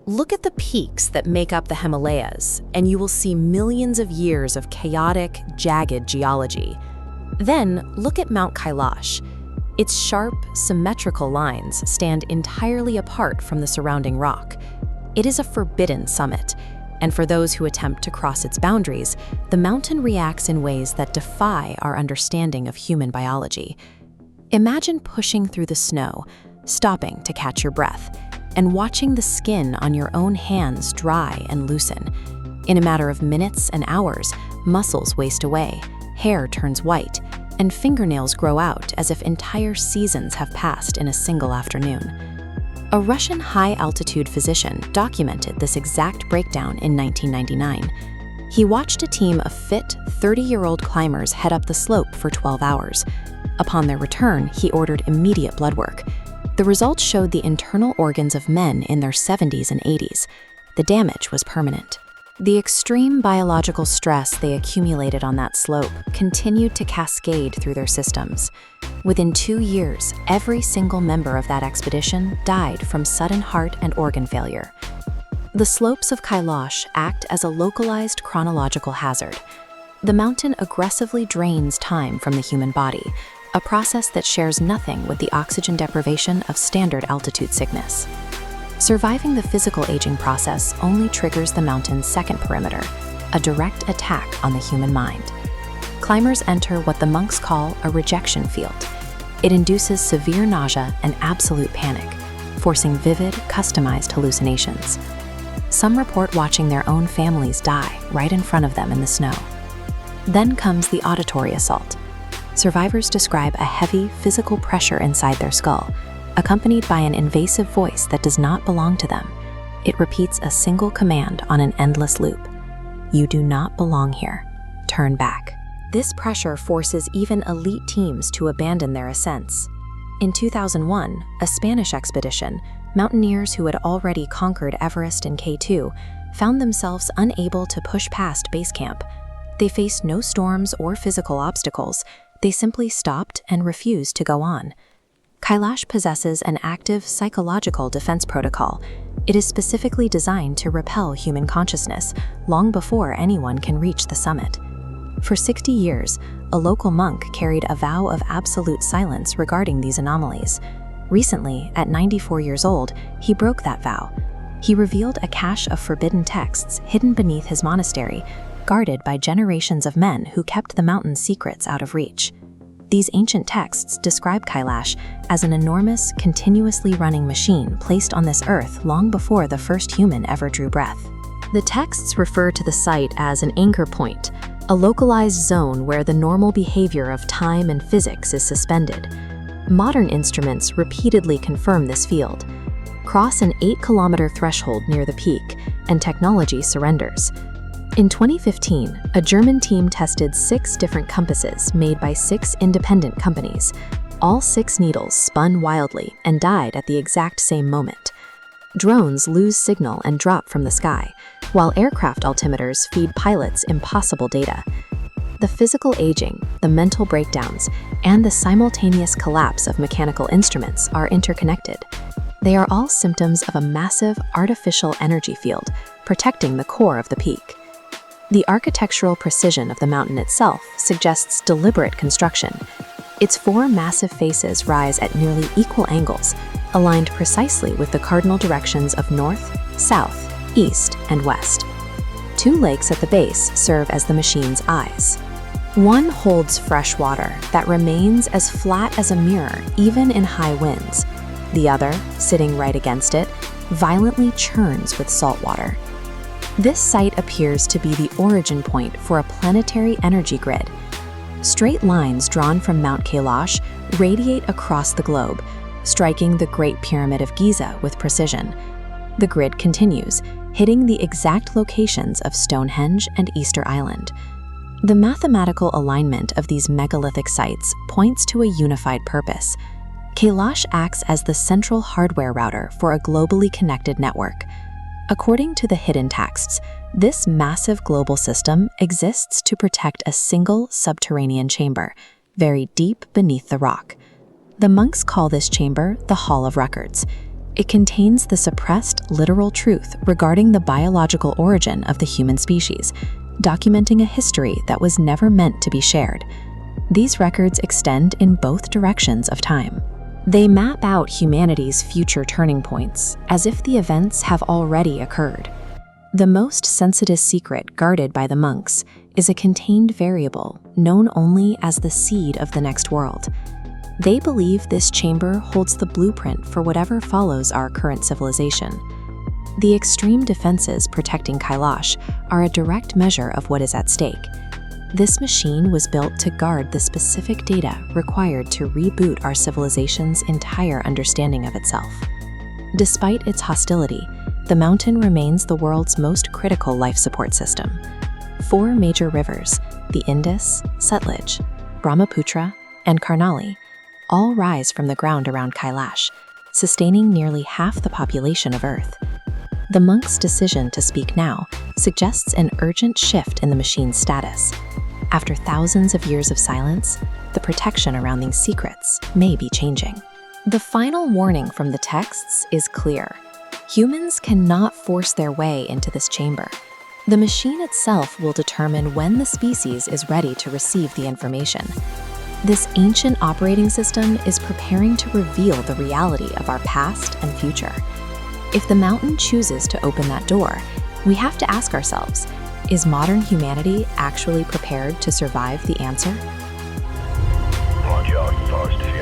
Look at the peaks that make up the Himalayas, and you will see millions of years of chaotic, jagged geology. Then, look at Mount Kailash. Its sharp, symmetrical lines stand entirely apart from the surrounding rock. It is a forbidden summit, and for those who attempt to cross its boundaries, the mountain reacts in ways that defy our understanding of human biology. Imagine pushing through the snow, stopping to catch your breath, and watching the skin on your own hands dry and loosen. In a matter of minutes and hours, muscles waste away, hair turns white, and fingernails grow out as if entire seasons have passed in a single afternoon. A Russian high-altitude physician documented this exact breakdown in 1999. He watched a team of fit, 30-year-old climbers head up the slope for 12 hours. Upon their return, he ordered immediate blood work. The results showed the internal organs of men in their 70s and 80s. The damage was permanent. The extreme biological stress they accumulated on that slope continued to cascade through their systems. Within 2 years, every single member of that expedition died from sudden heart and organ failure. The slopes of Kailash act as a localized chronological hazard. The mountain aggressively drains time from the human body, a process that shares nothing with the oxygen deprivation of standard altitude sickness. Surviving the physical aging process only triggers the mountain's second perimeter, a direct attack on the human mind. Climbers enter what the monks call a rejection field. It induces severe nausea and absolute panic, forcing vivid, customized hallucinations. Some report watching their own families die right in front of them in the snow. Then comes the auditory assault. Survivors describe a heavy physical pressure inside their skull, accompanied by an invasive voice that does not belong to them. It repeats a single command on an endless loop. You do not belong here. Turn back. This pressure forces even elite teams to abandon their ascents. In 2001, a Spanish expedition, mountaineers who had already conquered Everest and K2 found themselves unable to push past base camp. They faced no storms or physical obstacles. They simply stopped and refused to go on. Kailash possesses an active psychological defense protocol. It is specifically designed to repel human consciousness long before anyone can reach the summit. For 60 years, a local monk carried a vow of absolute silence regarding these anomalies. Recently, at 94 years old, he broke that vow. He revealed a cache of forbidden texts hidden beneath his monastery, guarded by generations of men who kept the mountain's secrets out of reach. These ancient texts describe Kailash as an enormous, continuously running machine placed on this earth long before the first human ever drew breath. The texts refer to the site as an anchor point, a localized zone where the normal behavior of time and physics is suspended. Modern instruments repeatedly confirm this field. Cross an 8-kilometer threshold near the peak, and technology surrenders. In 2015, a German team tested 6 different compasses made by 6 independent companies. All 6 needles spun wildly and died at the exact same moment. Drones lose signal and drop from the sky, while aircraft altimeters feed pilots impossible data. The physical aging, the mental breakdowns, and the simultaneous collapse of mechanical instruments are interconnected. They are all symptoms of a massive artificial energy field protecting the core of the peak. The architectural precision of the mountain itself suggests deliberate construction. Its 4 massive faces rise at nearly equal angles, aligned precisely with the cardinal directions of north, south, east, and west. 2 lakes at the base serve as the machine's eyes. One holds fresh water that remains as flat as a mirror even in high winds. The other, sitting right against it, violently churns with salt water. This site appears to be the origin point for a planetary energy grid. Straight lines drawn from Mount Kailash radiate across the globe, striking the Great Pyramid of Giza with precision. The grid continues, hitting the exact locations of Stonehenge and Easter Island. The mathematical alignment of these megalithic sites points to a unified purpose. Kailash acts as the central hardware router for a globally connected network. According to the hidden texts, this massive global system exists to protect a single subterranean chamber, very deep beneath the rock. The monks call this chamber the Hall of Records. It contains the suppressed literal truth regarding the biological origin of the human species, documenting a history that was never meant to be shared. These records extend in both directions of time. They map out humanity's future turning points, as if the events have already occurred. The most sensitive secret guarded by the monks is a contained variable known only as the seed of the next world. They believe this chamber holds the blueprint for whatever follows our current civilization. The extreme defenses protecting Kailash are a direct measure of what is at stake. This machine was built to guard the specific data required to reboot our civilization's entire understanding of itself. Despite its hostility, the mountain remains the world's most critical life support system. 4 major rivers, the Indus, Sutlej, Brahmaputra, and Karnali, all rise from the ground around Kailash, sustaining nearly half the population of Earth. The monks' decision to speak now suggests an urgent shift in the machine's status. After thousands of years of silence, the protection around these secrets may be changing. The final warning from the texts is clear. Humans cannot force their way into this chamber. The machine itself will determine when the species is ready to receive the information. This ancient operating system is preparing to reveal the reality of our past and future. If the mountain chooses to open that door, we have to ask ourselves, is modern humanity actually prepared to survive the answer? Launch out, Forest.